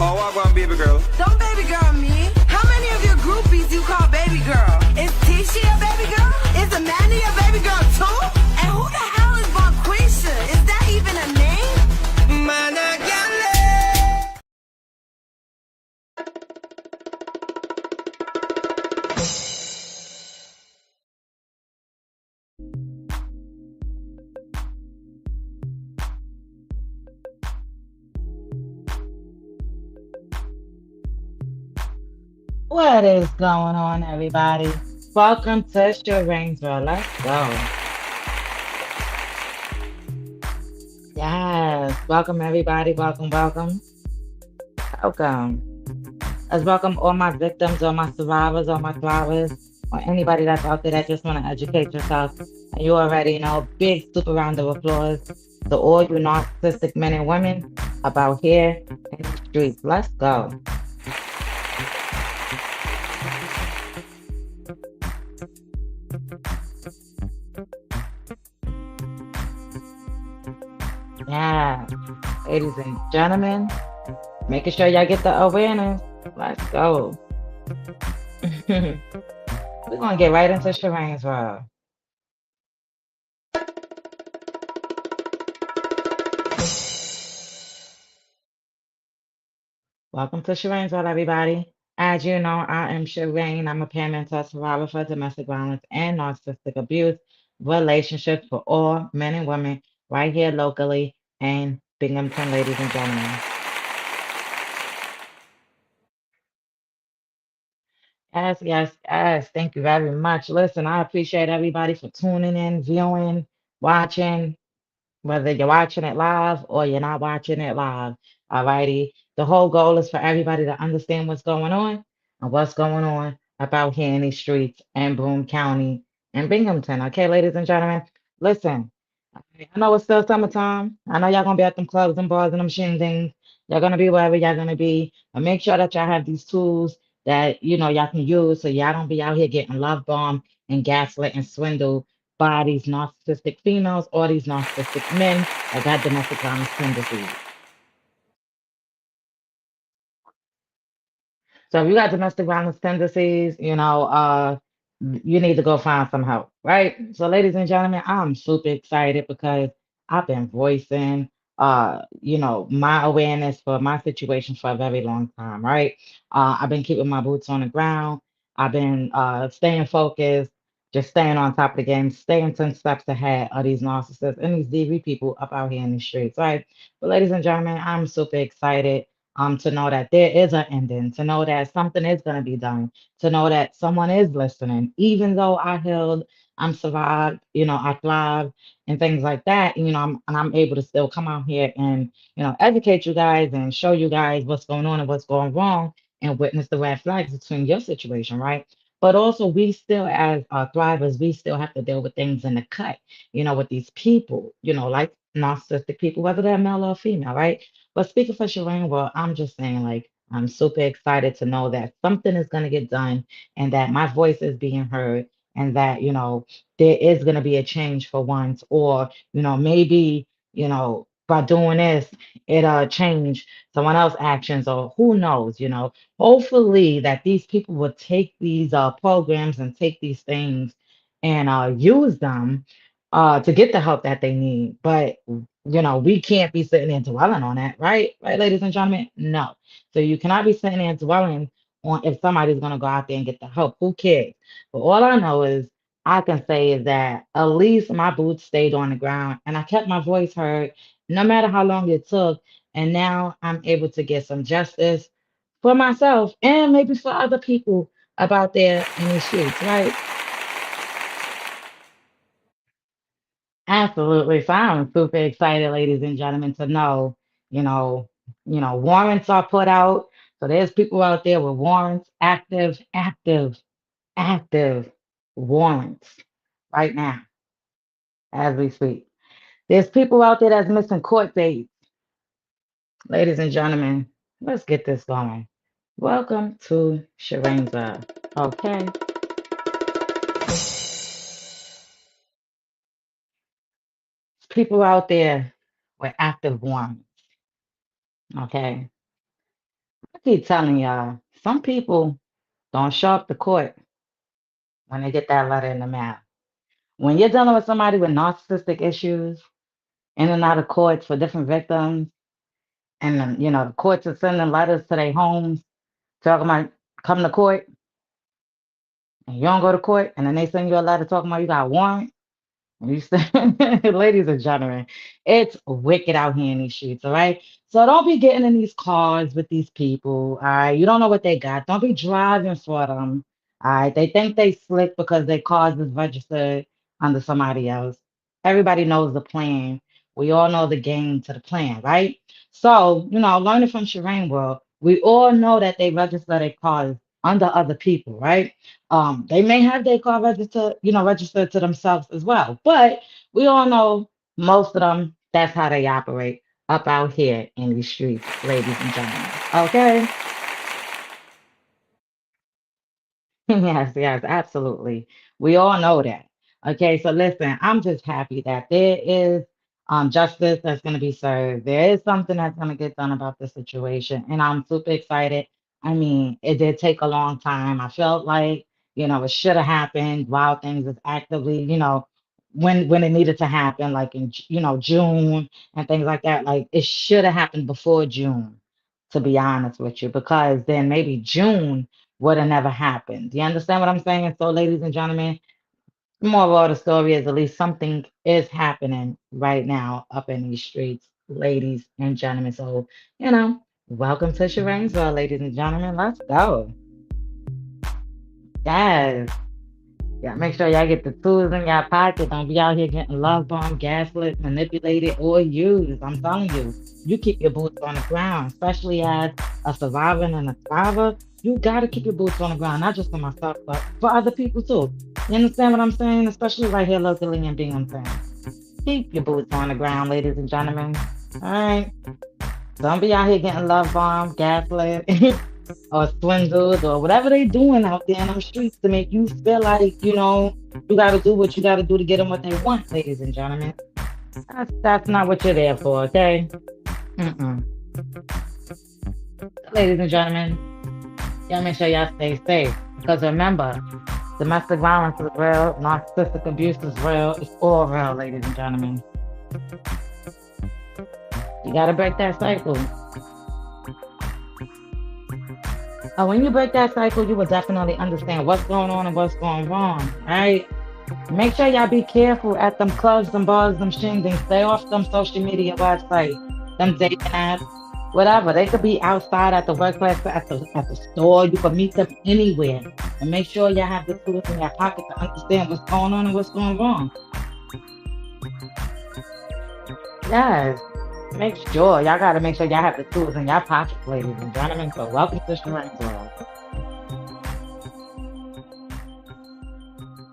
Oh, what one, baby girl? Don't baby girl me. How many of your groupies you call baby girl? Is Tisha a baby girl? Is Amanda a baby girl too? And who the hell is Bonquisha? Is that even a name? Man, I can't What is going on, everybody? Welcome to Sharane's World. Let's go. Yes, welcome everybody. Welcome, welcome, welcome. Let's welcome all my victims, all my survivors, all my thrivers, or anybody that's out there that just want to educate yourself. And you already know, big super round of applause to all you narcissistic men and women about here in the streets. Let's go. Yeah, ladies and gentlemen. Making sure y'all get the awareness. Let's go. We're gonna get right into Sharane's world. Welcome to Sharane's world, everybody. As you know, I am Sharane. I'm a parental survivor for domestic violence and narcissistic abuse relationships for all men and women right here locally in Binghamton, ladies and gentlemen. Yes, yes, yes. Thank you very much. Listen, I appreciate everybody for tuning in, viewing, watching. Whether you're watching it live or you're not watching it live. Alrighty. The whole goal is for everybody to understand what's going on and what's going on about here in these streets in Broome County and Binghamton. Okay, ladies and gentlemen, listen. I know it's still summertime. I know y'all gonna be at them clubs and bars and them things. Y'all gonna be wherever y'all gonna be. And make sure that y'all have these tools that y'all can use so y'all don't be out here getting love bombed and gaslit and swindled by these narcissistic females or these narcissistic men that got domestic violence tendencies. So if you got domestic violence tendencies, you need to go find some help, right? So, ladies and gentlemen, I'm super excited because I've been voicing, my awareness for my situation for a very long time, right? I've been keeping my boots on the ground. I've been staying focused, just staying on top of the game, staying 10 steps ahead of these narcissists and these DV people up out here in the streets, right? But, ladies and gentlemen, I'm super excited to know that there is an ending, to know that something is going to be done, to know that someone is listening. Even though I healed, I'm survived, I thrived and things like that, and I'm able to still come out here and, educate you guys and show you guys what's going on and what's going wrong and witness the red flags between your situation, right? But also, we still, as thrivers, we still have to deal with things in the cut, with these people, like narcissistic people, whether they're male or female, right? But speaking for Sharane, well, I'm just saying, like, I'm super excited to know that something is going to get done and that my voice is being heard and that, there is going to be a change for once. Or, maybe, by doing this, it'll change someone else's actions or who knows, Hopefully that these people will take these programs and take these things and use them to get the help that they need. But we can't be sitting there dwelling on that, right? Right, ladies and gentlemen? No. So you cannot be sitting there dwelling on if somebody's gonna go out there and get the help. Who cares? But all I know is I can say is that at least my boots stayed on the ground and I kept my voice heard no matter how long it took. And now I'm able to get some justice for myself and maybe for other people about there in these streets, right? Absolutely. So I'm super excited, ladies and gentlemen, to know, you know, warrants are put out. So there's people out there with warrants, active warrants right now as we speak. There's people out there that's missing court dates. Ladies and gentlemen, let's get this going. Welcome to Sharane's World. Okay. People out there with active warrants. Okay. I keep telling y'all, some people don't show up to court when they get that letter in the mail. When you're dealing with somebody with narcissistic issues, in and out of courts for different victims, and then, the courts are sending letters to their homes talking about come to court, and you don't go to court, and then they send you a letter talking about you got a warrant. You said, ladies and gentlemen, it's wicked out here in these streets, all right? So don't be getting in these cars with these people, all right? You don't know what they got. Don't be driving for them, all right? They think they slick because their cars is registered under somebody else. Everybody knows the plan. We all know the game to the plan, right? So, learning from Sharane World, we all know that they register their cars under other people, right? They may have their car registered, registered to themselves as well. But we all know most of them, that's how they operate up out here in these streets, ladies and gentlemen. Okay? Yes, yes, absolutely. We all know that. Okay, so listen, I'm just happy that there is justice that's going to be served. There is something that's going to get done about the situation, and I'm super excited. I mean, it did take a long time. I felt like, it should have happened while things is actively, when it needed to happen, like in, June and things like that. Like it should have happened before June, to be honest with you, because then maybe June would have never happened. You understand what I'm saying? So, ladies and gentlemen, the moral of the story is at least something is happening right now up in these streets, ladies and gentlemen. So, welcome to Sharane's World, ladies and gentlemen. Let's go. Yes. Yeah, make sure y'all get the tools in your pocket. Don't be out here getting love bombed, gaslit, manipulated, or used. I'm telling you, you keep your boots on the ground, especially as a survivor and a thriver. You gotta keep your boots on the ground, not just for myself, but for other people too. You understand what I'm saying? Especially right here locally in Binghamton. Keep your boots on the ground, ladies and gentlemen. All right. Don't be out here getting love bombed, gaslit, or swindled, or whatever they doing out there in them streets to make you feel like, you got to do what you got to do to get them what they want, ladies and gentlemen. That's not what you're there for, okay? Mm-mm. Ladies and gentlemen, y'all make sure y'all stay safe. Because remember, domestic violence is real, narcissistic abuse is real, it's all real, ladies and gentlemen. You got to break that cycle. When you break that cycle, you will definitely understand what's going on and what's going wrong, right? Make sure y'all be careful at them clubs, them bars, them shindigs. Stay off them social media websites, them dating apps, whatever. They could be outside at the workplace, at the store. You could meet them anywhere. And make sure y'all have the tools in your pocket to understand what's going on and what's going wrong. Yes. Make sure y'all gotta make sure y'all have the tools in your pocket, ladies and gentlemen. So welcome to Sharane's World.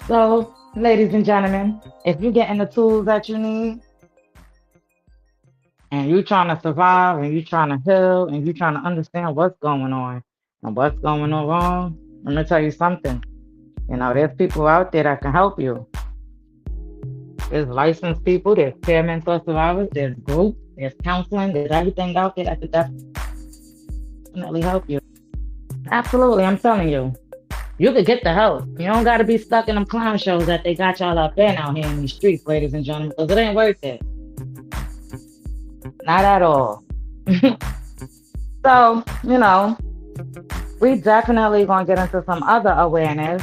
So, ladies and gentlemen, if you're getting the tools that you need, and you're trying to survive, and you're trying to heal, and you're trying to understand what's going on and what's going on wrong, let me tell you something. There's people out there that can help you. There's licensed people, there's peer mentor survivors, there's groups, there's counseling, there's everything out there that could definitely help you. Absolutely, I'm telling you. You could get the help. You don't got to be stuck in them clown shows that they got y'all up in out here in these streets, ladies and gentlemen, because it ain't worth it. Not at all. So, we definitely going to get into some other awareness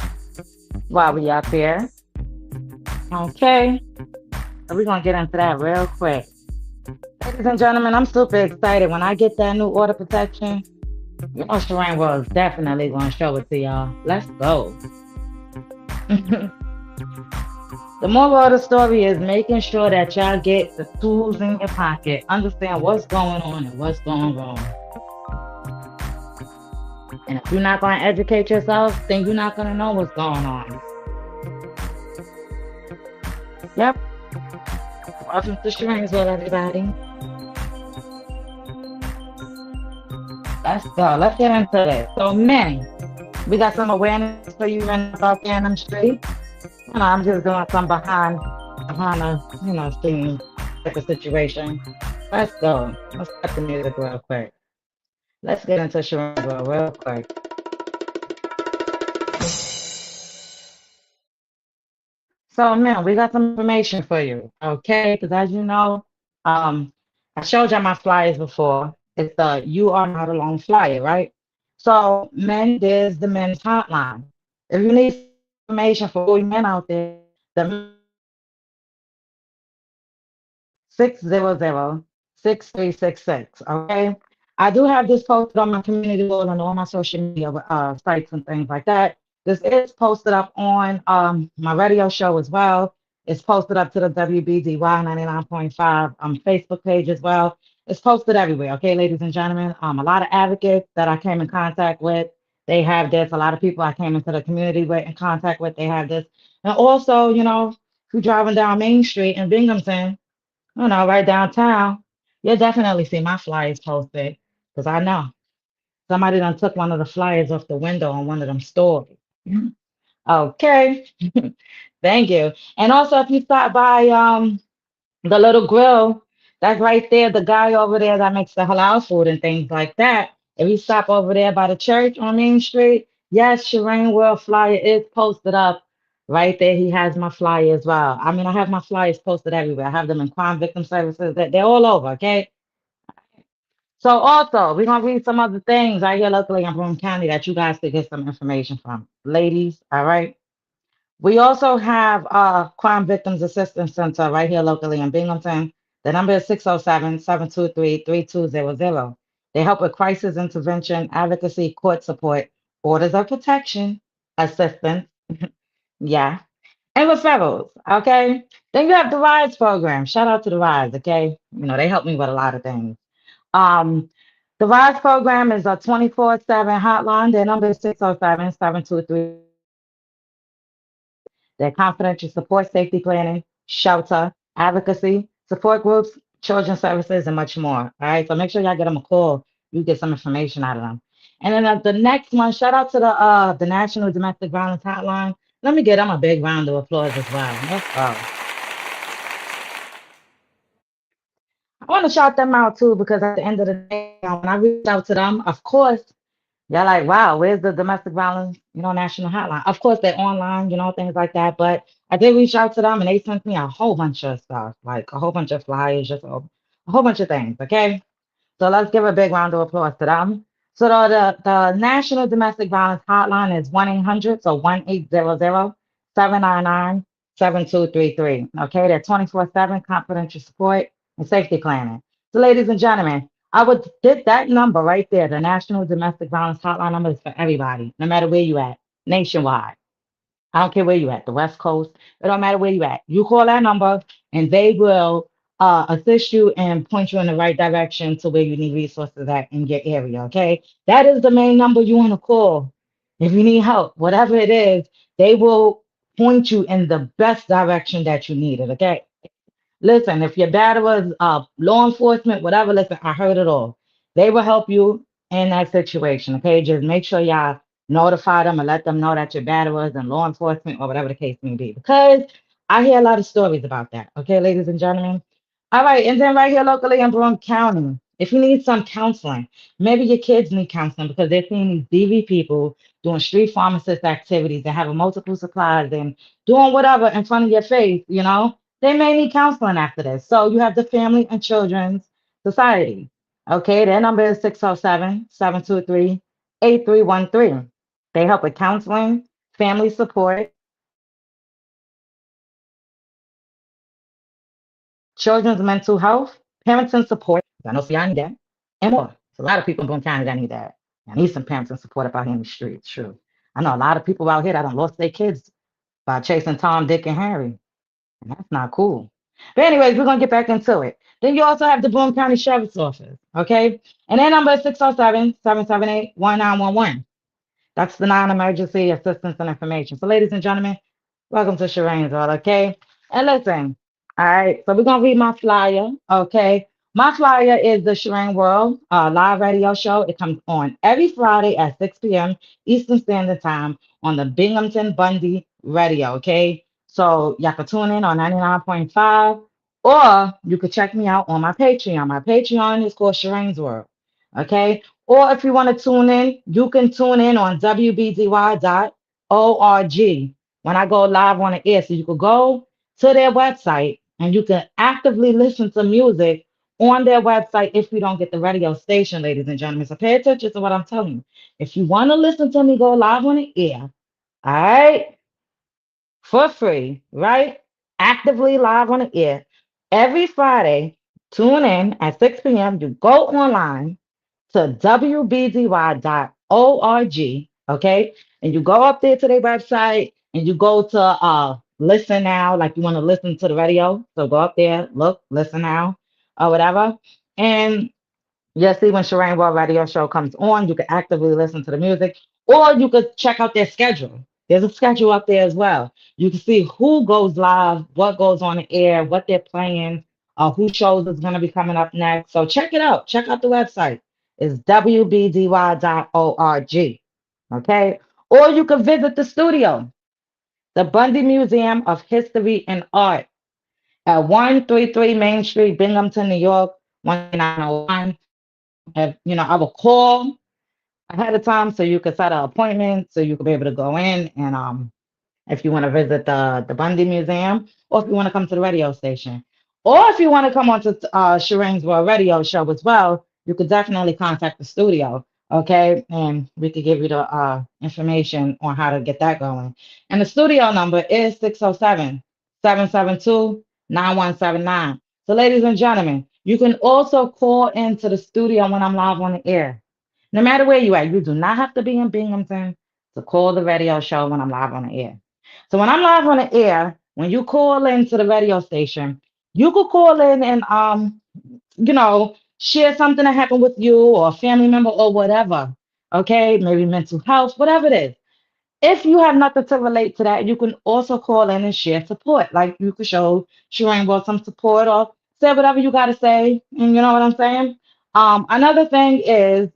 while we up here. Okay, so we're going to get into that real quick. Ladies and gentlemen, I'm super excited. When I get that new order protection, Sharane World is definitely going to show it to y'all. Let's go. The moral of the story is making sure that y'all get the tools in your pocket, understand what's going on and what's going wrong. And if you're not going to educate yourself, then you're not going to know what's going on. Yep. Welcome to Sharane's World, everybody. Let's go. Let's get into this. So, men, we got some awareness for you out there in them streets. I'm just doing some behind the scene type of situation. Let's go. Let's cut the music real quick. Let's get into Sharon's world real quick. So, man, we got some information for you, okay? Because as you know, um, I showed you my flyers before. It's the You Are Not Alone flyer, right? So, men, there's the men's hotline. If you need some information for all you men out there, the men's hotline is 877-600-6366, okay? I do have this posted on my community board and all my social media sites and things like that. This is posted up on my radio show as well. It's posted up to the WBDY 99.5 Facebook page as well. It's posted everywhere, okay, ladies and gentlemen. A lot of advocates that I came in contact with, they have this. A lot of people I came into the community with in contact with, they have this. And also, if you're driving down Main Street in Binghamton, right downtown, you'll definitely see my flyers posted because I know somebody done took one of the flyers off the window on one of them stores. Okay, thank you. And also, if you stop by the little grill, that's right there, the guy over there that makes the halal food and things like that. If you stop over there by the church on Main Street, yes, Sharane World flyer is posted up right there. He has my flyer as well. I mean, I have my flyers posted everywhere. I have them in crime victim services. They're all over, okay? So also, we're gonna read some other things right here locally in Broome County that you guys could get some information from. Ladies, all right? We also have Crime Victims Assistance Center right here locally in Binghamton. The number is 607-723-3200. They help with crisis intervention, advocacy, court support, orders of protection, assistance, yeah, and referrals, okay? Then you have the RISE program. Shout out to the RISE, okay? They help me with a lot of things. Um, the RISE program is a 24/7 hotline. Their number is 607-723-3200. Their confidential support, safety planning, shelter, advocacy, support groups, children's services, and much more. All right, so make sure y'all get them a call. You get some information out of them. And then the next one, shout out to the National Domestic Violence Hotline. Let me get them a big round of applause as well. Let's go. I want to shout them out too because at the end of the day, when I reach out to them, of course, they're like, wow, where's the domestic violence, national hotline? Of course, they're online, things like that. But I did reach out to them and they sent me a whole bunch of stuff, like a whole bunch of flyers, just a whole bunch of things. Okay. So let's give a big round of applause to them. So the National Domestic Violence Hotline is 1-800, so 1-800-799-7233. Okay, they're 24/7 confidential support and safety planning. So, ladies and gentlemen, I would get that number right there. The National Domestic Violence Hotline number is for everybody, no matter where you at, nationwide. I don't care where you at, the West Coast. It don't matter where you at. You call that number and they will assist you and point you in the right direction to where you need resources at in your area. Okay. That is the main number you want to call. If you need help, whatever it is, they will point you in the best direction that you need it. Okay. Listen, if your battle is law enforcement, whatever, listen, I heard it all. They will help you in that situation. Okay, just make sure y'all notify them and let them know that your battle is in law enforcement or whatever the case may be. Because I hear a lot of stories about that. Okay, ladies and gentlemen. All right, and then right here locally in Broome County, if you need some counseling, maybe your kids need counseling because they're seeing these DV people doing street pharmacist activities and having multiple supplies and doing whatever in front of your face. They may need counseling after this. So you have the Family and Children's Society. Okay, their number is 607-723-8313. They help with counseling, family support, children's mental health, parenting support. I know, see, I need that, and more. There's a lot of people in Boone County that need that. I need some parenting support up out here in the streets. True. I know a lot of people out here that don't lost their kids by chasing Tom, Dick, and Harry. And that's not cool. But anyways, we're gonna get back into it. Then you also have the Boone County Sheriff's Office, okay? And their number is 607-778-1911. That's the non-emergency assistance and information. So, ladies and gentlemen, welcome to Sharane's World, okay? And listen, all right, so we're gonna read my flyer, okay? My flyer is the Sharane World live radio show. It comes on every Friday at 6 p.m. Eastern Standard Time on the Binghamton Bundy Radio, okay? So y'all can tune in on 99.5, or you could check me out on my Patreon. My Patreon is called Sharane's World, okay? Or if you want to tune in, you can tune in on wbdy.org when I go live on the air. So you could go to their website and you can actively listen to music on their website if you don't get the radio station, ladies and gentlemen. So pay attention to what I'm telling you. If you want to listen to me go live on the air, all right, for free, right? Actively live on the air every Friday. Tune in at 6 p.m. You go online to wbdy.org, okay? And you go up there to their website and you go to listen now, like you want to listen to the radio. So go up there, look, listen now, or whatever. And you'll see when Sherane World Radio Show comes on, you can actively listen to the music, or you could check out their schedule. There's a schedule up there as well. You can see who goes live, what goes on the air, what they're playing, who shows is going to be coming up next. So check it out. Check out the website. It's wbdy.org. Okay. Or you can visit the studio, the Bundy Museum of History and Art at 133 Main Street, Binghamton, New York, 13901. I will call ahead of time so you could set an appointment so you could be able to go in and if you want to visit the Bundy Museum or if you want to come to the radio station or if you want to come on to Shireen's World Radio Show as well, you could definitely contact the studio, okay, and we could give you the information on how to get that going. And the studio number is 607-772-9179. So ladies and gentlemen, you can also call into the studio when I'm live on the air. No matter where you at, you do not have to be in Binghamton to call the radio show when I'm live on the air. So when I'm live on the air, when you call into the radio station, you could call in and share something that happened with you or a family member or whatever. Okay, maybe mental health, whatever it is. If you have nothing to relate to that, you can also call in and share support. Like you could show Sherane Will some support or say whatever you got to say. And you know what I'm saying? Another thing is,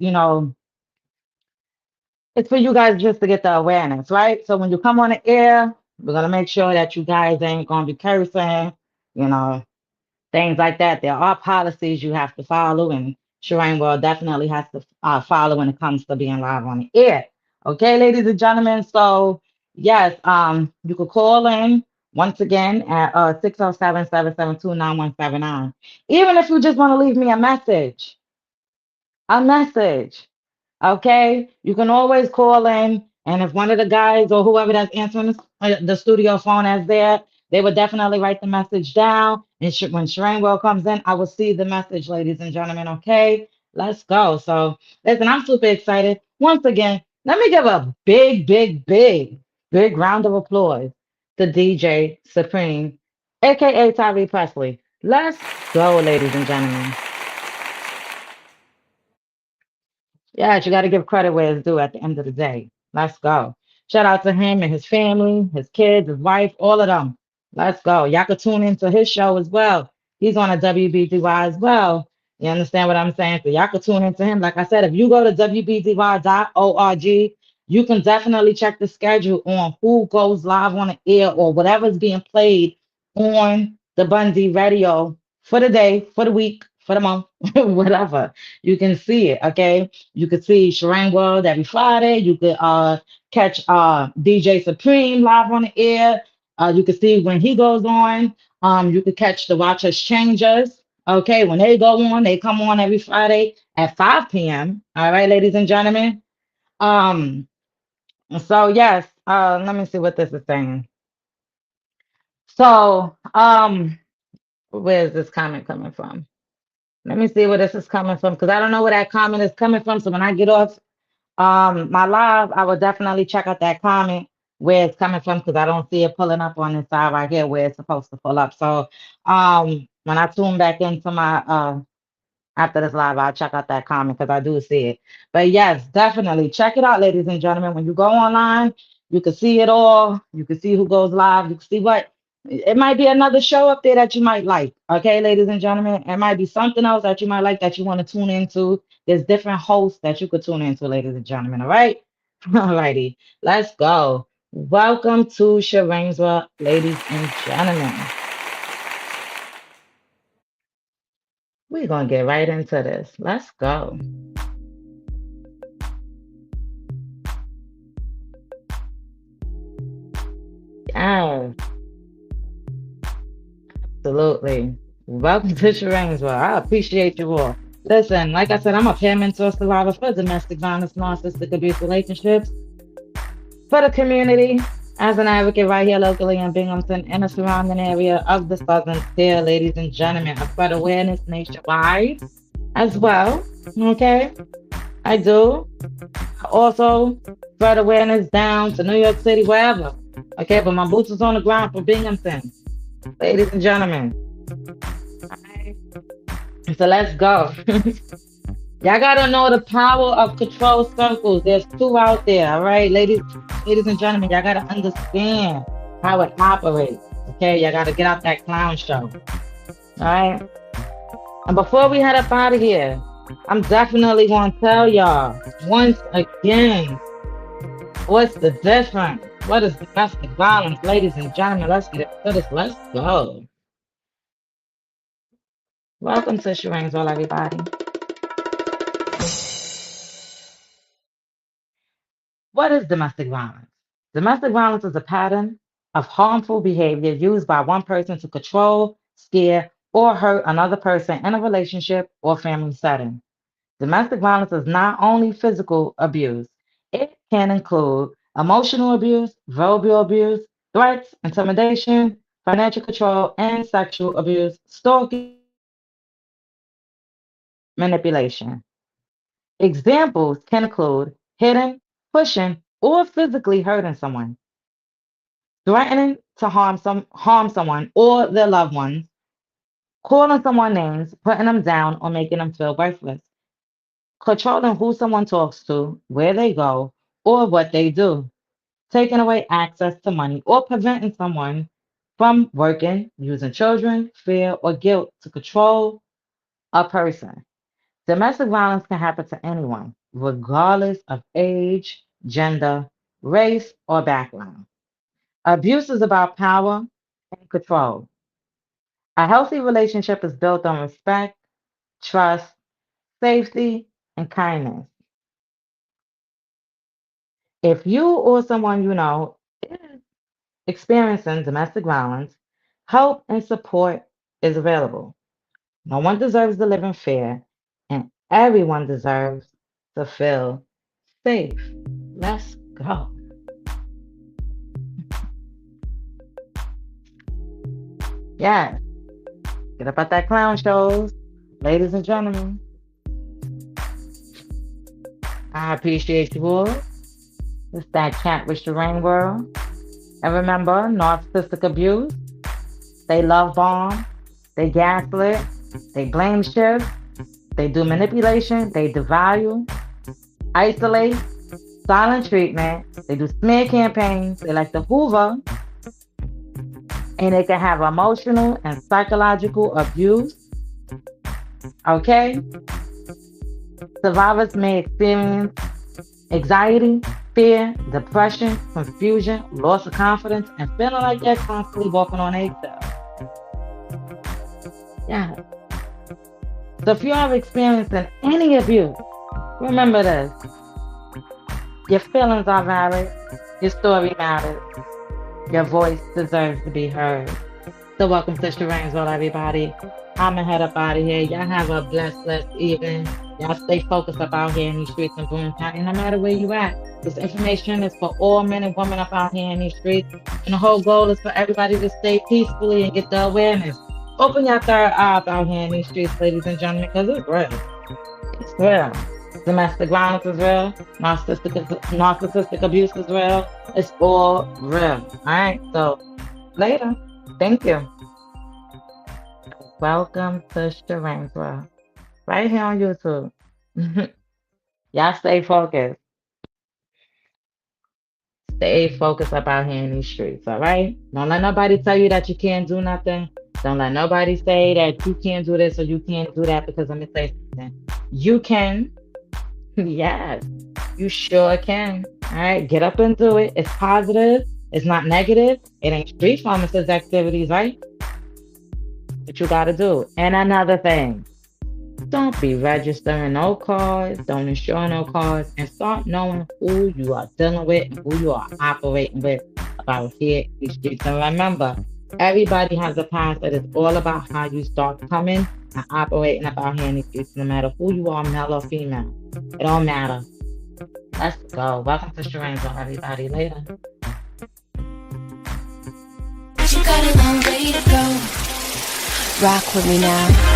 it's for you guys just to get the awareness, right? So when you come on the air, we're gonna make sure that you guys ain't gonna be cursing, you know, things like that. There are policies you have to follow, and Sherane World definitely has to follow when it comes to being live on the air. Okay, ladies and gentlemen. So yes, you could call in once again at 607-772-9179. Even if you just want to leave me a message. Okay, you can always call in, and if one of the guys or whoever that's answering the studio phone is there, they would definitely write the message down. And when Sherane Will comes in, I will see the message, ladies and gentlemen. Okay, let's go. So, listen, I'm super excited. Once again, let me give a big, big, big, big round of applause to DJ Supreme, aka Tyree Presley. Let's go, ladies and gentlemen. Yes, you got to give credit where it's due at the end of the day. Let's go. Shout out to him and his family, his kids, his wife, all of them. Let's go. Y'all can tune into his show as well. He's on a WBDY as well. You understand what I'm saying? So y'all can tune into him. Like I said, if you go to wbdy.org, you can definitely check the schedule on who goes live on the air or whatever's being played on the Bundy radio for the day, for the week, for the month, whatever. You can see it, okay? You could see Sherane World every Friday. You could catch DJ Supreme live on the air. You could see when he goes on. You could catch the Watchers Changers. Okay, when they go on, they come on every Friday at 5 p.m. All right, ladies and gentlemen. Um, so yes, let me see what this is saying. So, where's this comment coming from? Let me see where this is coming from because I don't know where that comment is coming from. So when I get off my live, I will definitely check out that comment where it's coming from because I don't see it pulling up on this side right here where it's supposed to pull up. So when I tune back into my after this live, I'll check out that comment because I do see it. But yes, definitely check it out, ladies and gentlemen. When you go online, you can see it all. You can see who goes live. You can see what it might be another show up there that you might like. Okay, ladies and gentlemen. It might be something else that you might like that you want to tune into. There's different hosts that you could tune into, ladies and gentlemen. All right. All righty. Let's go. Welcome to Sharene's World, ladies and gentlemen. We're gonna get right into this. Let's go. Oh, absolutely. Welcome to Sharan's World. I appreciate you all. Listen, like I said, I'm a peer mentor survivor for domestic violence, narcissistic abuse relationships for the community as an advocate right here locally in Binghamton and the surrounding area of the Southern Tier, ladies and gentlemen. I spread awareness nationwide as well. Okay, I do. Also, spread awareness down to New York City, wherever. Okay, but my boots is on the ground for Binghamton, ladies and gentlemen. Alright, so let's go. Y'all gotta know the power of control circles. There's two out there, all right, ladies and gentlemen. Y'all gotta understand how it operates. Okay, y'all gotta get out that clown show. All right. And before we head up out of here, I'm definitely gonna tell y'all once again what's the difference. What is domestic violence, ladies and gentlemen? Let's get into this. Let's go. Welcome to Sharane's All, everybody. What is domestic violence? Domestic violence is a pattern of harmful behavior used by one person to control, scare, or hurt another person in a relationship or family setting. Domestic violence is not only physical abuse, it can include emotional abuse, verbal abuse, threats, intimidation, financial control, and sexual abuse, stalking, manipulation. Examples can include hitting, pushing, or physically hurting someone, threatening to harm someone or their loved ones, calling someone names, putting them down, or making them feel worthless, controlling who someone talks to, where they go, or what they do, taking away access to money, or preventing someone from working, using children, fear, or guilt to control a person. Domestic violence can happen to anyone, regardless of age, gender, race, or background. Abuse is about power and control. A healthy relationship is built on respect, trust, safety, and kindness. If you or someone you know is experiencing domestic violence, help and support is available. No one deserves to live in fear, and everyone deserves to feel safe. Let's go. Yes, get up at that clown shows. Ladies and gentlemen, I appreciate you all. It's that Chat With Sharane world. And remember, narcissistic abuse, they love bomb, they gaslit, they blame shift, they do manipulation, they devalue, isolate, silent treatment, they do smear campaigns, they like to hoover, and they can have emotional and psychological abuse. Okay? Survivors may experience anxiety, fear, depression, confusion, loss of confidence, and feeling like they're constantly walking on eggshells. Yeah. So if you are experiencing any abuse, remember this. Your feelings are valid. Your story matters. Your voice deserves to be heard. So welcome to Sharane's World, everybody. I'm gonna head up out of here. Y'all have a blessed evening. Y'all stay focused up out here in these streets of Boone County, no matter where you at. This information is for all men and women up out here in these streets. And the whole goal is for everybody to stay peacefully and get the awareness. Open your third eye up out here in these streets, ladies and gentlemen, because it's real. It's real. Domestic violence is real. Narcissistic abuse is real. It's all real. All right. So later. Thank you. Welcome to Sharane's World. Right here on YouTube. Y'all stay focused. Stay focused up out here in these streets, all right? Don't let nobody tell you that you can't do nothing. Don't let nobody say that you can't do this or you can't do that, because let me say something. You can. Yes, you sure can. All right, get up and do it. It's positive. It's not negative. It ain't street pharmacist activities, right? But you got to do. And another thing, don't be registering no cars, don't insure no cars, and start knowing who you are dealing with and who you are operating with out here in these streets. And remember, everybody has a past. It is all about how you start coming and operating up out here in these streets, no matter who you are, male or female. It don't matter. Let's go. Welcome to Sharane Zone, everybody. Later. You got a long way to go. Rock with me now.